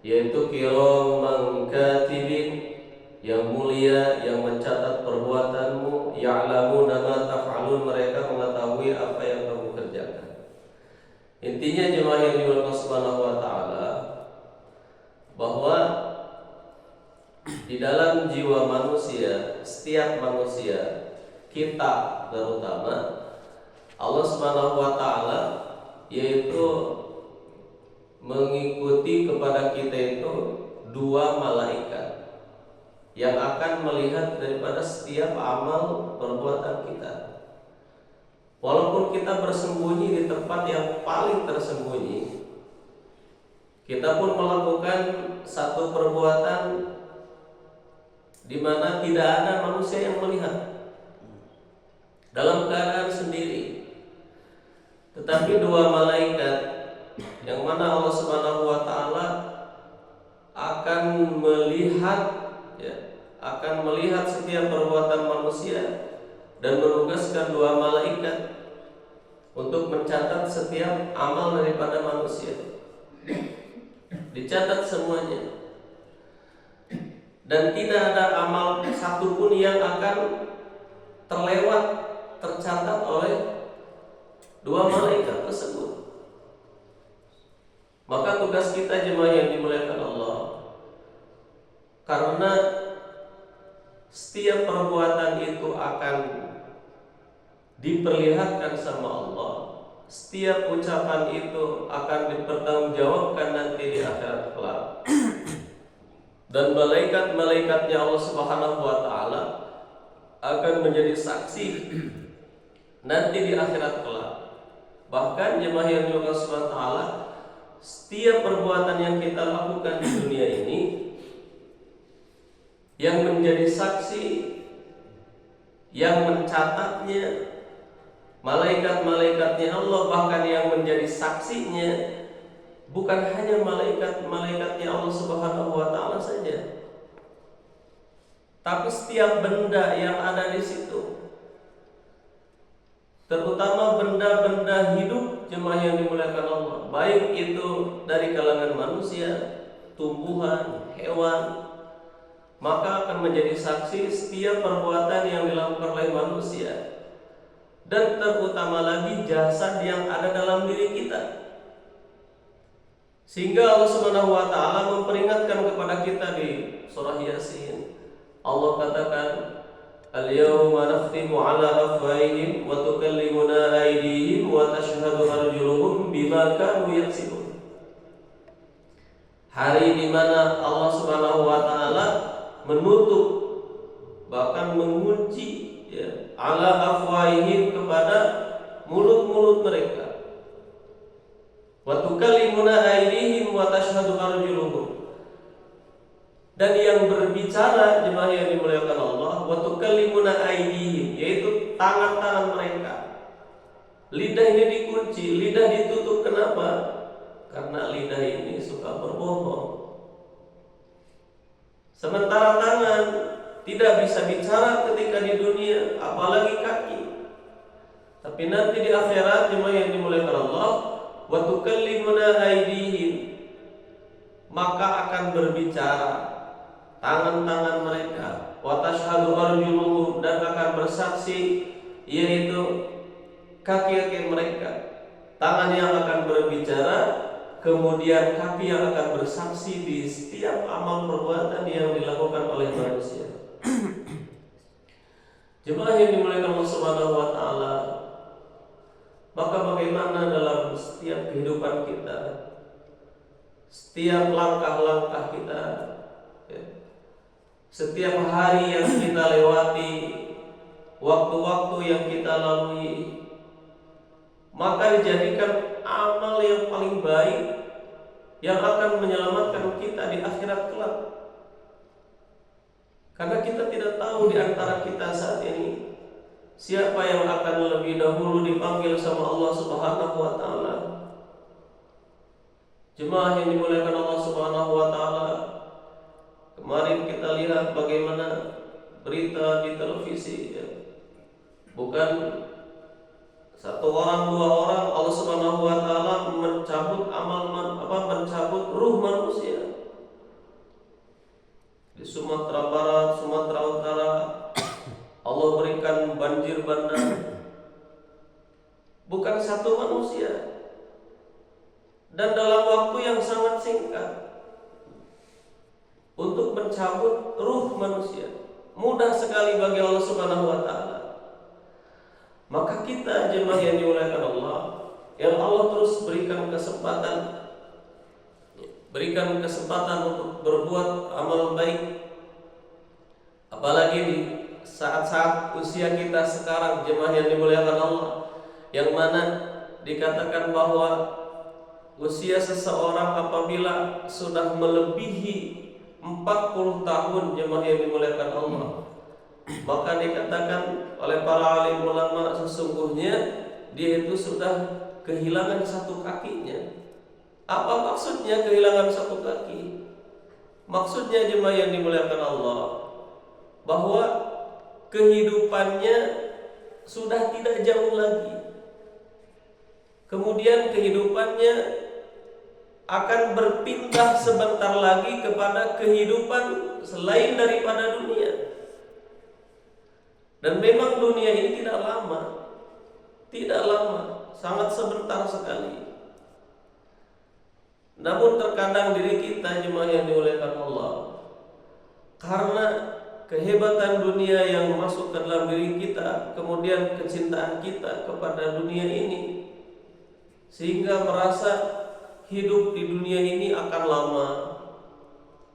yaitu kiraman katibin, yang mulia, yang mencatat perbuatanmu, ya'lamuna ma taf'alun, mereka mengetahui apa yang kamu kerjakan. Intinya jemaah yang dimuliakan Allah Subhanahu wa taala, bahwa di dalam jiwa manusia, setiap manusia, kita terutama, Allah Subhanahu wa taala yaitu mengikuti kepada kita itu dua malaikat yang akan melihat daripada setiap amal perbuatan kita. Walaupun kita bersembunyi di tempat yang paling tersembunyi, kita pun melakukan satu perbuatan di mana tidak ada manusia yang melihat, dalam keadaan sendiri. Tetapi dua malaikat yang mana Allah Subhanahu wa taala akan melihat, akan melihat setiap perbuatan manusia dan menugaskan dua malaikat untuk mencatat setiap amal daripada manusia. Dicatat semuanya, dan tidak ada amal satupun yang akan terlewat, tercatat oleh dua malaikat tersebut. Maka tugas kita jemaah yang dimuliakan Allah, karena setiap perbuatan itu akan diperlihatkan sama Allah, setiap ucapan itu akan dipertanggungjawabkan nanti di akhirat kelak. Dan malaikat-malaikatnya Allah Subhanahu wa taala akan menjadi saksi nanti di akhirat kelak. Bahkan jemaah yang dimuliakan Allah Subhanahu wa taala, setiap perbuatan yang kita lakukan di dunia ini, yang menjadi saksi, yang mencatatnya malaikat-malaikatnya Allah, bahkan yang menjadi saksinya bukan hanya malaikat-malaikatnya Allah Subhanahu wa taala saja, tapi setiap benda yang ada di situ, terutama benda-benda hidup jemaah yang dimuliakan Allah, baik itu dari kalangan manusia, tumbuhan, hewan, maka akan menjadi saksi setiap perbuatan yang dilakukan oleh manusia, dan terutama lagi jasad yang ada dalam diri kita. Sehingga Allah Subhanahu wa taala memperingatkan kepada kita di surah Yasin. Allah katakan, "Al-yawma nakhtimu 'ala afwahihim wa tukallimuna aydihim wa tashhadu arjuluhum bima kanu yaksibun." Hari di mana Allah Subhanahu wa taala menutup, bahkan mengunci, ala afwahihim, kepada mulut-mulut mereka. Wa tukallimuna aydihim wa tashhadu arjuluhum. Dan yang berbicara jemaah yang dimuliakan Allah, wa tukallimuna aydihim, yaitu tangan-tangan mereka. Lidah ini dikunci, lidah ditutup. Kenapa? Karena lidah ini suka berbohong. Sementara tangan tidak bisa bicara ketika di dunia, apalagi kaki. Tapi nanti di akhirat jemaah yang dimuliakan Allah, wa tukallimuna aydihim, maka akan berbicara tangan-tangan mereka, wa tashhadu arjuluhum, dan akan bersaksi, yaitu kaki-kaki mereka. Tangan yang akan berbicara, kemudian kaki yang akan bersaksi di setiap amal perbuatan yang dilakukan oleh manusia. Jemaah yang dimuliakan Allah Subhanahu wa taala, maka bagaimana dalam setiap kehidupan kita, setiap langkah-langkah kita, setiap hari yang kita lewati, waktu-waktu yang kita lalui, maka dijadikan amal yang paling baik yang akan menyelamatkan kita di akhirat kelak. Karena kita tidak tahu di antara kita saat ini siapa yang akan lebih dahulu dipanggil sama Allah Subhanahu wa taala. Jemaah yang dimuliakan Allah Subhanahu wa taala, kemarin kita lihat bagaimana berita di televisi, bukan satu orang, dua orang, Allah Subhanahu wa taala mencabut mencabut ruh manusia. di Sumatera Barat, Sumatera Utara, Allah berikan banjir bandang. Bukan satu manusia, dan dalam waktu yang sangat singkat untuk mencabut ruh manusia. Mudah sekali bagi Allah Subhanahu wa taala. Maka kita jemaah yang dimuliakan Allah, yang Allah terus berikan kesempatan untuk berbuat amal baik, apalagi di saat-saat usia kita sekarang, jemaah yang dimuliakan Allah, yang mana dikatakan bahwa usia seseorang apabila sudah melebihi 40 tahun, jemaah yang dimuliakan Allah, maka dikatakan oleh para alim ulama sesungguhnya dia itu sudah kehilangan satu kakinya. Apa maksudnya kehilangan satu kaki? Maksudnya jemaah yang dimuliakan Allah, bahwa kehidupannya sudah tidak jauh lagi. Kemudian kehidupannya akan berpindah sebentar lagi kepada kehidupan selain daripada dunia. Dan memang dunia ini tidak lama, sangat sebentar sekali. Namun terkadang diri kita, jemaah yang dimuliakan Allah, karena kehebatan dunia yang masuk ke dalam diri kita, kemudian kecintaan kita kepada dunia ini, sehingga merasa hidup di dunia ini akan lama,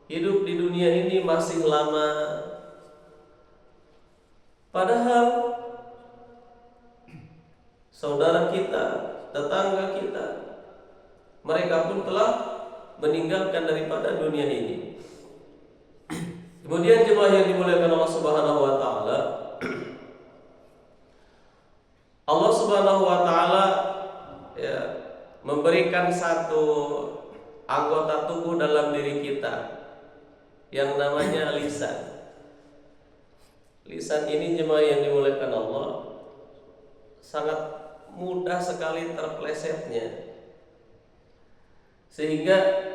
hidup di dunia ini masih lama. Padahal saudara kita, tetangga kita, mereka pun telah meninggalkan daripada dunia ini. Kemudian jemaah yang dimuliakan Allah Subhanahu wa taala, Allah Subhanahu wa taala ya, memberikan satu anggota tubuh dalam diri kita yang namanya lisan. Lisan ini jemaah yang dimuliakan Allah sangat mudah sekali terplesetnya, sehingga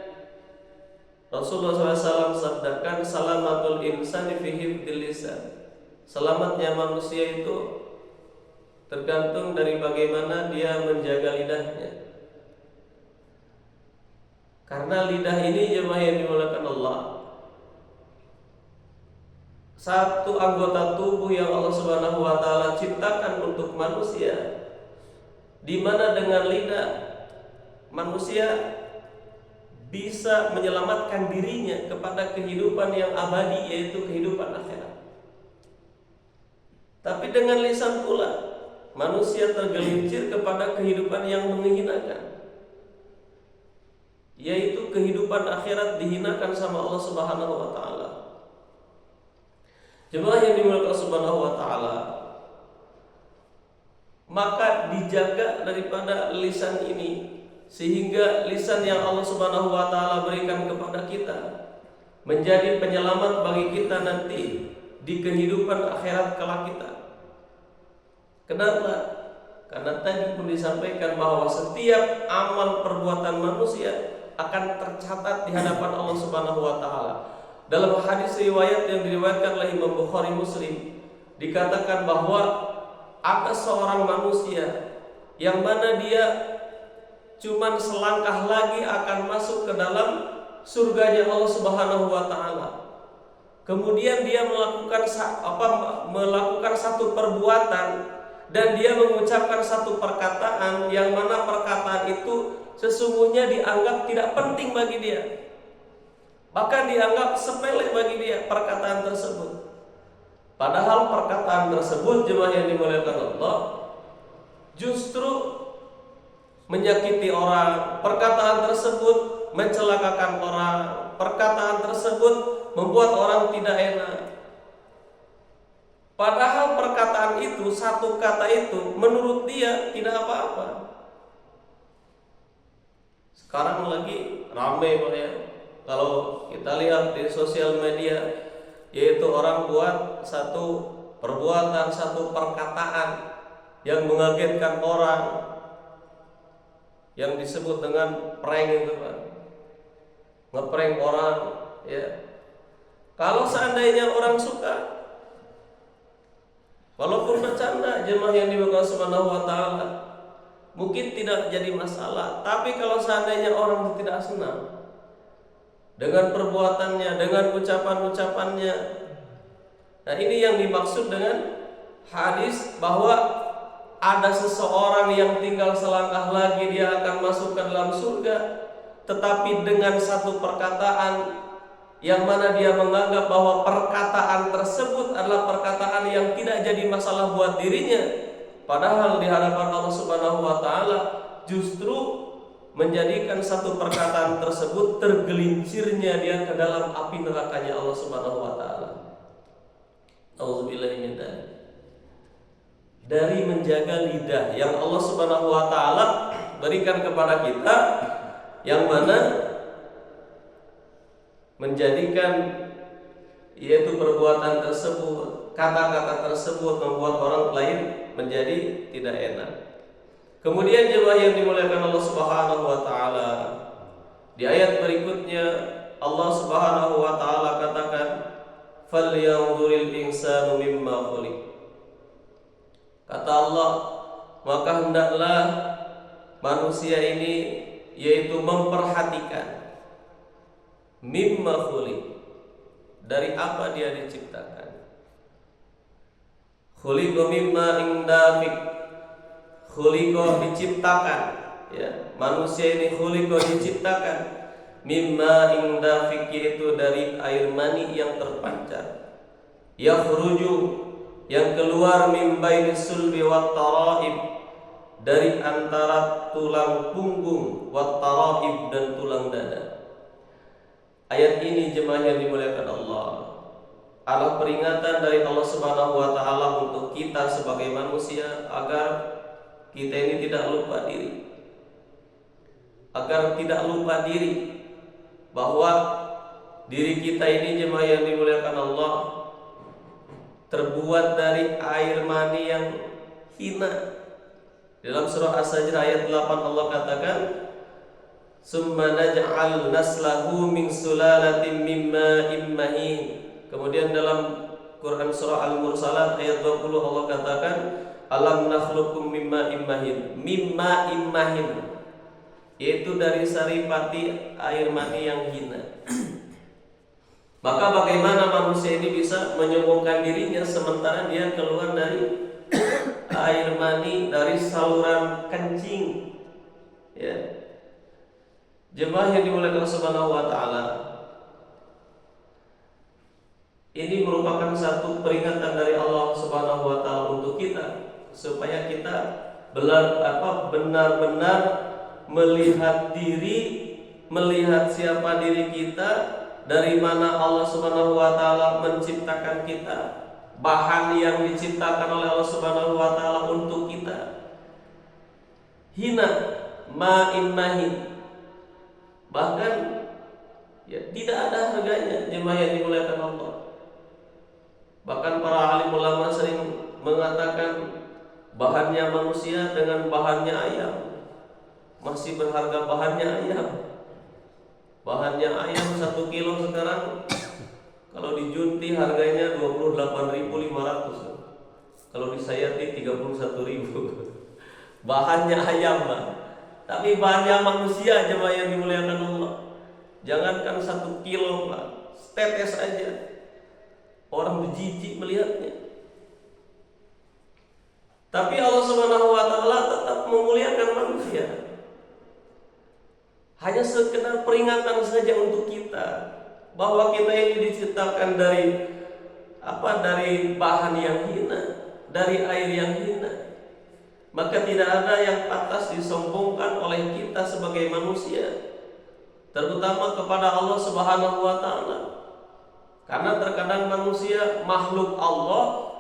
Rasulullah SAW sabdakan, salamatul insani fi hifdzil lisan. Selamatnya manusia itu tergantung dari bagaimana dia menjaga lidahnya. Karena lidah ini jemaah yang dimuliakan Allah, satu anggota tubuh yang Allah Subhanahu wa taala ciptakan untuk manusia, di mana dengan lidah manusia bisa menyelamatkan dirinya kepada kehidupan yang abadi, yaitu kehidupan akhirat. Tapi dengan lisan pula manusia tergelincir kepada kehidupan yang menghinakan, yaitu kehidupan akhirat dihinakan sama Allah Subhanahu wa taala. Jemaah yang dimuliakan Allah Subhanahu wa taala, maka dijaga daripada lisan ini, sehingga lisan yang Allah Subhanahu wa taala berikan kepada kita menjadi penyelamat bagi kita nanti di kehidupan akhirat kelak kita. Kenapa? Karena tadi pun disampaikan bahwa setiap amal perbuatan manusia akan tercatat di hadapan Allah Subhanahu wa taala. Dalam hadis riwayat yang diriwayatkan oleh Imam Bukhari Muslim, dikatakan bahwa ada seorang manusia yang mana dia cuman selangkah lagi akan masuk ke dalam surganya Allah Subhanahu wa taala. Kemudian dia melakukan satu perbuatan, dan dia mengucapkan satu perkataan yang mana perkataan itu sesungguhnya dianggap tidak penting bagi dia, bahkan dianggap sepele bagi dia perkataan tersebut. Padahal perkataan tersebut, jemaah yang dimuliakan Allah, justru menyakiti orang. Perkataan tersebut mencelakakan orang. Perkataan tersebut membuat orang tidak enak. Padahal perkataan itu, satu kata itu, menurut dia tidak apa-apa. Sekarang lagi ramai Pak ya, kalau kita lihat di sosial media, yaitu orang buat satu perbuatan, satu perkataan yang mengagetkan orang, yang disebut dengan prank itu Pak. Ngeprank orang ya. Kalau seandainya orang suka, walaupun bercanda, jemaah yang dimuliakan Subhanahu wa taala, mungkin tidak jadi masalah. Tapi kalau seandainya orang tidak senang dengan perbuatannya, dengan ucapan-ucapannya, nah ini yang dimaksud dengan hadis bahwa ada seseorang yang tinggal selangkah lagi dia akan masuk ke dalam surga, tetapi dengan satu perkataan yang mana dia menganggap bahwa perkataan tersebut adalah perkataan yang tidak jadi masalah buat dirinya, padahal di hadapan Allah Subhanahu wa taala justru menjadikan satu perkataan tersebut tergelincirnya dia ke dalam api nerakanya Allah Subhanahu wa taala. Auzubillahi min dzalik. Dari menjaga lidah yang Allah Subhanahu wa taala berikan kepada kita, yang mana menjadikan yaitu perbuatan tersebut, kata-kata tersebut membuat orang lain menjadi tidak enak. Kemudian jemaah yang dimuliakan Allah Subhanahu wa taala, di ayat berikutnya Allah Subhanahu wa taala katakan, "Falyanzuril insanu mimma khuliq." Kata Allah, maka hendaklah manusia ini yaitu memperhatikan mimma khuliq, dari apa dia diciptakan. Khuliqa mimma indafik, khuliqa diciptakan, ya, manusia ini khuliqa diciptakan mimma indafik, yaitu dari air mani yang terpancar, yakhruju, yang keluar min bainis sulbi wat taraib, dari antara tulang punggung, wat taraib, dan tulang dada. Ayat ini jemaah yang dimuliakan Allah adalah peringatan dari Allah Subhanahu wa taala untuk kita sebagai manusia agar kita ini tidak lupa diri. Agar tidak lupa diri bahwa diri kita ini jemaah yang dimuliakan Allah terbuat dari air mani yang hina. Dalam surah As-Sajdah ayat 8 Allah katakan, "Summa naj'al naslahu min sulalatin min ma'in mahin." Kemudian dalam Quran surah Al-Mursalat ayat 20 Allah katakan, "Alam nakhluqukum min ma'in mahin." Mimma immahin, yaitu dari saripati air mani yang hina. Maka bagaimana manusia ini bisa menyombongkan dirinya sementara dia keluar dari air mani dari saluran kencing, ya. Jemaah yang dimuliakan Subhanahu wa taala, ini merupakan satu peringatan dari Allah Subhanahu wa taala untuk kita supaya kita benar-benar melihat diri, melihat siapa diri kita, dari mana Allah Subhanahu wa taala menciptakan kita, bahan yang diciptakan oleh Allah Subhanahu wa taala untuk kita. Hina ma'in mahin, bahkan ya tidak ada harganya jemaah yang dimuliakan Allah. Bahkan para alim ulama sering mengatakan bahannya manusia dengan bahannya ayam masih berharga bahannya ayam. Bahannya ayam 1 kilo sekarang kalau dijunti harganya 28.500. Kalau disayati 31.000. Bahannya ayam, Pak. Tapi bahannya manusia jemaah yang dimuliakan Allah. Jangankan 1 kilo, Pak, setetes aja orang berjijik melihatnya. Tapi Allah Subhanahu wa taala tetap memuliakan manusia. Hanya sekedar peringatan saja untuk kita bahwa kita ini diciptakan dari bahan yang hina, dari air yang hina. Maka tidak ada yang pantas disombongkan oleh kita sebagai manusia, terutama kepada Allah Subhanahu wa taala. Karena terkadang manusia makhluk Allah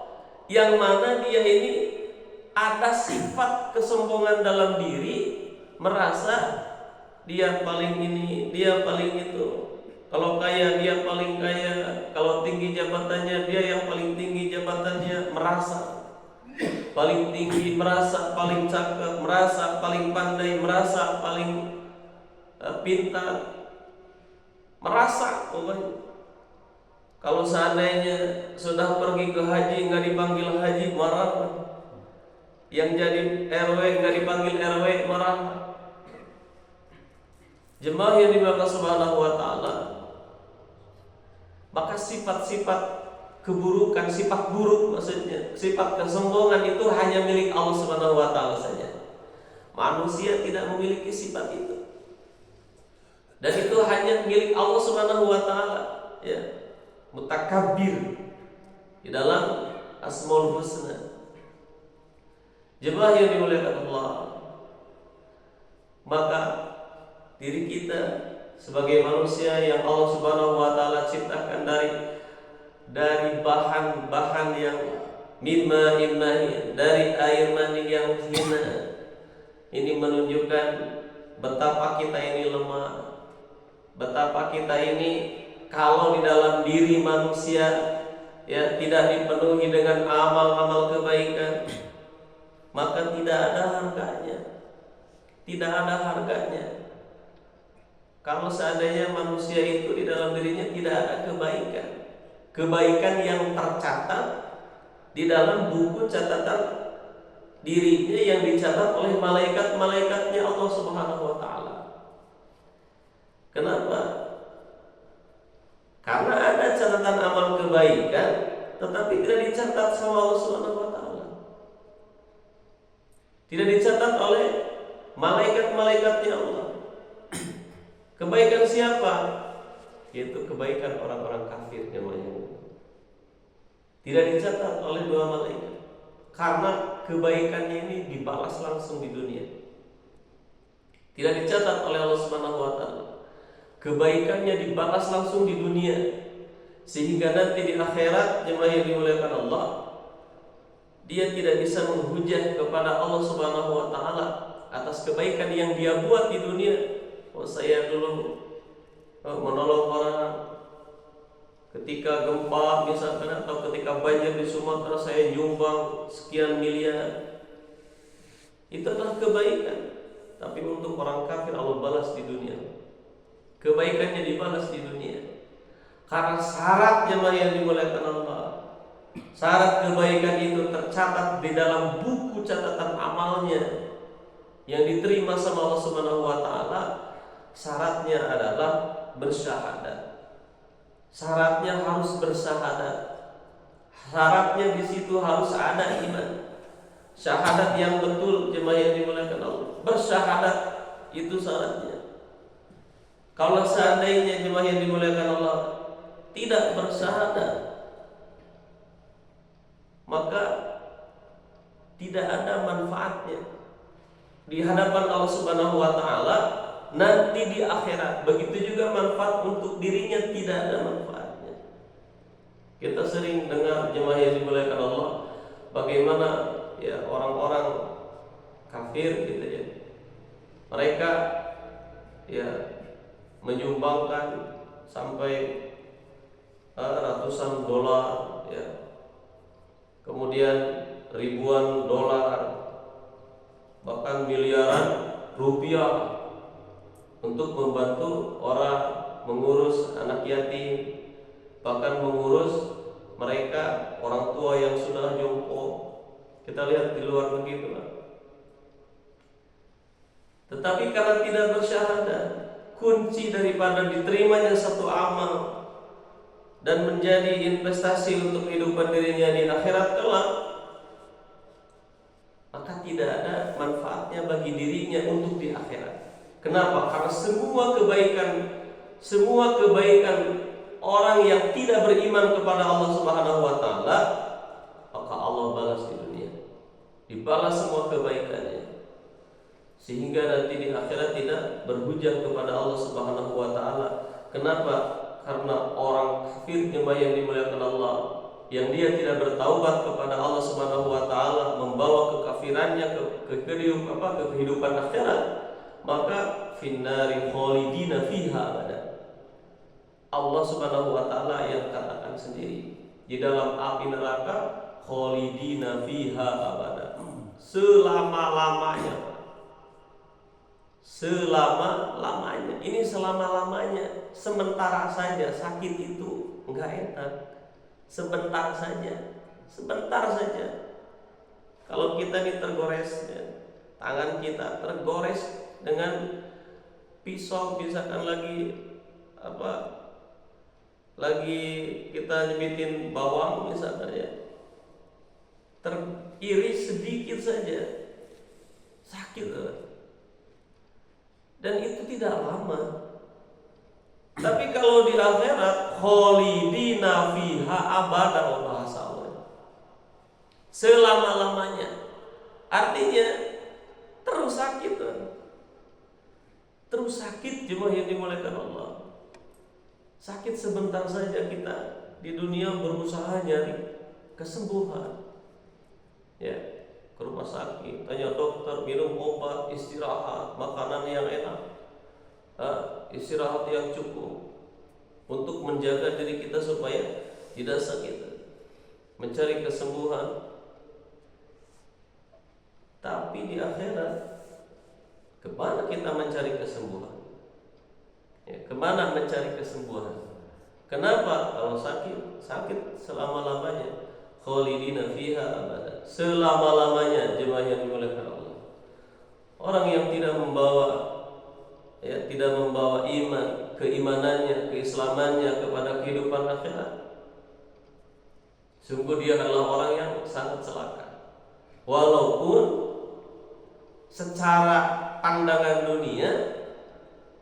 yang mana dia ini ada sifat kesombongan dalam diri, merasa dia paling ini, dia paling itu. Kalau kaya dia paling kaya, kalau tinggi jabatannya dia yang paling tinggi jabatannya, merasa paling tinggi, merasa paling cakep, merasa paling pandai, merasa paling pintar, merasa pokoknya. Kalau seandainya sudah pergi ke haji nggak dipanggil haji, marah. Yang jadi RW nggak dipanggil RW, marah. Jemaah yang dimuliakan Subhanahu wa taala, maka sifat-sifat keburukan, sifat buruk maksudnya, sifat kesombongan itu hanya milik Allah Subhanahu wa taala saja. Manusia tidak memiliki sifat itu. Dan itu hanya milik Allah Subhanahu wa taala, ya. Mutakabbir di dalam Asmaul Husna. Jemaah yang dimuliakan Allah, maka diri kita sebagai manusia yang Allah Subhanahu wa taala ciptakan dari bahan-bahan yang mimma imani, dari air mani yang hina. Ini menunjukkan betapa kita ini lemah, betapa kita ini kalau di dalam diri manusia ya tidak dipenuhi dengan amal-amal kebaikan, maka tidak ada harganya. Tidak ada harganya. Kalau seandainya manusia itu di dalam dirinya tidak ada kebaikan, kebaikan yang tercatat di dalam buku catatan dirinya yang dicatat oleh malaikat-malaikatnya Allah Subhanahu wa taala. Kenapa? Karena ada catatan amal kebaikan tetapi tidak dicatat sama Allah Subhanahu wa taala. Tidak dicatat oleh malaikat-malaikatnya Allah. Kebaikan siapa? Yaitu kebaikan orang-orang kafir namanya. Tidak dicatat oleh dua malaikat. Karena kebaikannya ini dibalas langsung di dunia. Tidak dicatat oleh Allah Subhanahu wa taala. Kebaikannya dibalas langsung di dunia. Sehingga nanti di akhirat jemaah yang dimuliakan Allah, dia tidak bisa menghujat kepada Allah Subhanahu wa taala atas kebaikan yang dia buat di dunia. Oh, saya dulu menolong orang ketika gempa misalkan, atau ketika banjir di Sumatera saya nyumbang sekian miliar. Itu adalah kebaikan. Tapi untuk orang kafir Allah balas di dunia. Kebaikannya dibalas di dunia. Karena syarat jemaah yang dimuliakan Allah, syarat kebaikan itu tercatat di dalam buku catatan amalnya yang diterima sama Allah Subhanahu wa taala. Syaratnya adalah bersyahadat. Syaratnya harus bersyahadat. Syaratnya di situ harus ada iman. Syahadat yang betul jemaah yang dimuliakan Allah. Bersyahadat itu syaratnya. Kalau seandainya jemaah yang dimuliakan Allah tidak bersyahadat, maka tidak ada manfaatnya di hadapan Allah Subhanahu wa taala. Nanti di akhirat begitu juga manfaat untuk dirinya tidak ada manfaatnya. Kita sering dengar jemaah yang dimuliakan Allah, bagaimana ya orang-orang kafir gitu ya. Mereka ya menyumbangkan sampai ratusan dolar ya. Kemudian ribuan dolar, bahkan miliaran rupiah untuk membantu orang mengurus anak yatim, bahkan mengurus mereka orang tua yang sudah jompo. Kita lihat di luar negeri lah. Tetapi karena tidak bersyahadat, kunci daripada diterimanya satu amal dan menjadi investasi untuk kehidupan dirinya di akhirat kelak, maka tidak ada manfaatnya bagi dirinya untuk di akhirat. Kenapa? Karena semua kebaikan orang yang tidak beriman kepada Allah Subhanahu wa taala, maka Allah balas di dunia. Dibalas semua kebaikannya. Sehingga nanti di akhirat tidak berhujah kepada Allah Subhanahu wa taala. Kenapa? Karena orang kafir jemaah yang dimuliakan Allah, yang dia tidak bertaubat kepada Allah Subhanahu wa taala, membawa kekafirannya ke kehidupan akhirat, maka finnari khalidina fiha abada. Allah Subhanahu wa taala yang katakan sendiri di dalam api neraka, khalidina fiha abada, selama-lamanya. selama-lamanya. Ini selama-lamanya. Sementara saja sakit itu enggak enak. Sebentar saja. Sebentar saja. Kalau kita ini tergores, ya, tangan kita tergores dengan pisau, misalkan lagi kita nyebitin bawang misalkan, ya, teriris sedikit saja sakit, dan itu tidak lama. Tapi kalau di akhirat kholidina fiha abada, bahasa Allah, selama-lamanya. Artinya terus sakit, terus sakit. Jemaah yang dimuliakan Allah, sakit sebentar saja. Kita di dunia berusaha nyari kesembuhan, ya, ke rumah sakit, tanya dokter, minum obat, istirahat, makanan yang enak, istirahat yang cukup untuk menjaga diri kita supaya tidak sakit, mencari kesembuhan. Tapi di akhirat, kemana kita mencari kesembuhan? Ya, kemana mencari kesembuhan? Kenapa? Kalau sakit selama-lamanya. Kholidina fiha abada, selama-lamanya. Jemaah yang dimuliakan Allah, orang yang tidak membawa iman, keimanannya, keislamannya kepada kehidupan akhirat, sungguh dia adalah orang yang sangat celaka. Walaupun secara pandangan dunia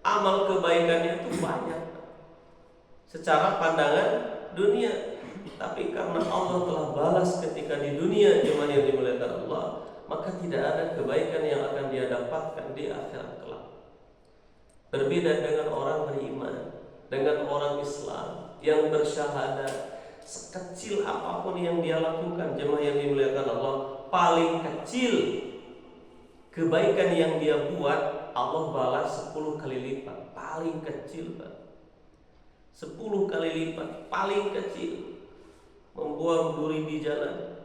amal kebaikannya itu banyak, secara pandangan dunia, tapi karena Allah telah balas ketika di dunia, jemaah yang dimuliakan Allah, maka tidak ada kebaikan yang akan dia dapatkan di akhirat kelak. Berbeda dengan orang beriman, dengan orang Islam yang bersyahadat, sekecil apapun yang dia lakukan, jemaah yang dimuliakan Allah, paling kecil kebaikan yang dia buat, Allah balas 10 kali lipat. Paling kecil, Pak, 10 kali lipat. Paling kecil, membuang duri di jalan,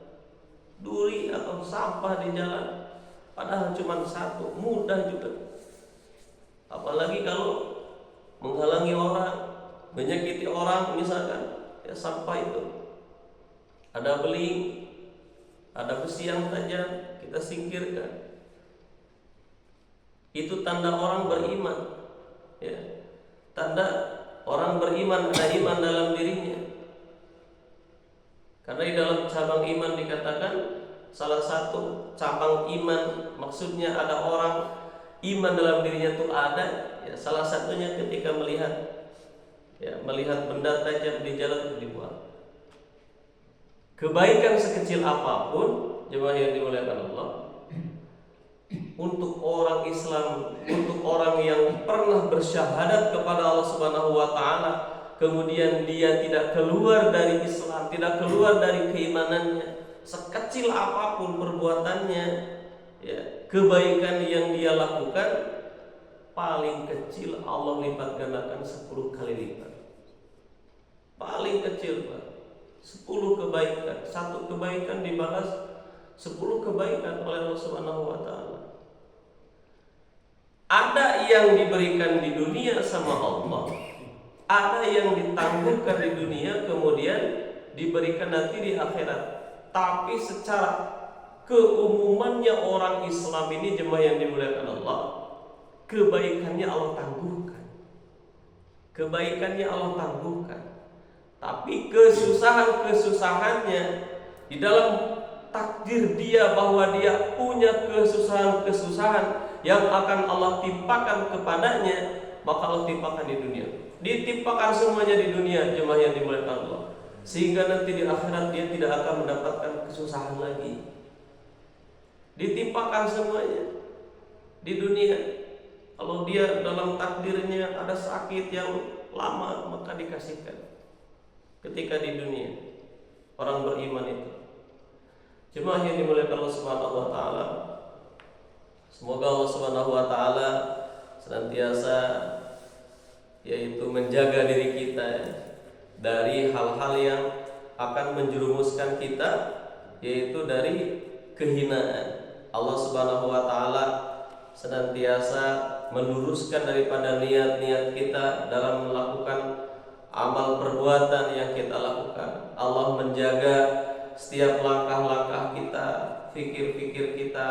duri atau sampah di jalan, padahal cuma satu, mudah juga. Apalagi kalau menghalangi orang, menyakiti orang, misalkan, ya, sampah itu ada beling, ada besi yang tajam, kita singkirkan. Itu tanda orang beriman, ya. Tanda orang beriman, ada iman dalam dirinya. Karena di dalam cabang iman dikatakan salah satu cabang iman, maksudnya ada orang iman dalam dirinya itu ada, ya, salah satunya ketika melihat benda tajam di jalan itu dibuang. Kebaikan sekecil apapun, jemaah yang dimuliakan Allah, untuk orang Islam, untuk orang yang pernah bersyahadat kepada Allah Subhanahu wa taala, kemudian dia tidak keluar dari Islam, tidak keluar dari keimanannya, sekecil apapun perbuatannya, ya, kebaikan yang dia lakukan, paling kecil Allah lipat gandakan 10 kali lipat. Paling kecil, Pak, 10 kebaikan, satu kebaikan dibalas 10 kebaikan oleh Allah Subhanahu wa taala. Ada yang diberikan di dunia sama Allah, ada yang ditangguhkan di dunia kemudian diberikan nanti di akhirat. Tapi secara keumumannya orang Islam ini, jemaah yang dimuliakan Allah, kebaikannya Allah tangguhkan. Kebaikannya Allah tangguhkan. Tapi kesusahannya di dalam takdir dia bahwa dia punya kesusahan yang akan Allah timpakan kepadanya, maka Allah timpakan di dunia. Ditimpakan semuanya di dunia, jemaah yang dimuliakan Allah, sehingga nanti di akhirat dia tidak akan mendapatkan kesusahan lagi. Ditimpakan semuanya di dunia. Kalau dia dalam takdirnya ada sakit yang lama, maka dikasihkan ketika di dunia. Orang beriman itu, jemaah yang dimuliakan Allah Subhanahu wa taala, semoga Allah Subhanahu wa taala senantiasa yaitu menjaga diri kita dari hal-hal yang akan menjerumuskan kita, yaitu dari kehinaan. Allah Subhanahu wa taala senantiasa meluruskan daripada niat-niat kita dalam melakukan amal perbuatan yang kita lakukan. Allah menjaga setiap langkah-langkah kita, fikir-fikir kita,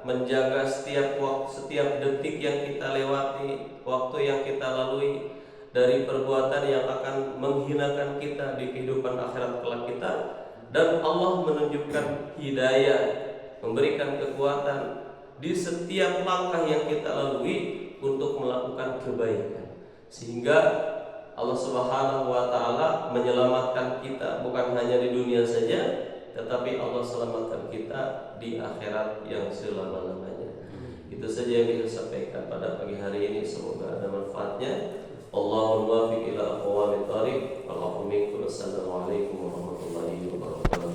menjaga setiap waktu, setiap detik yang kita lewati, waktu yang kita lalui dari perbuatan yang akan menghinakan kita di kehidupan akhirat kelak kita. Dan Allah menunjukkan hidayah, memberikan kekuatan di setiap langkah yang kita lalui untuk melakukan kebaikan, sehingga Allah Subhanahu wa taala menyelamatkan kita bukan hanya di dunia saja, tetapi Allah selamatkan kita di akhirat yang selama-lamanya. Itu saja yang bisa sampaikan pada pagi hari ini, semoga ada manfaatnya. Allahumma muwaffiq ila aqwamit thariq. Assalamualaikum warahmatullahi wabarakatuh.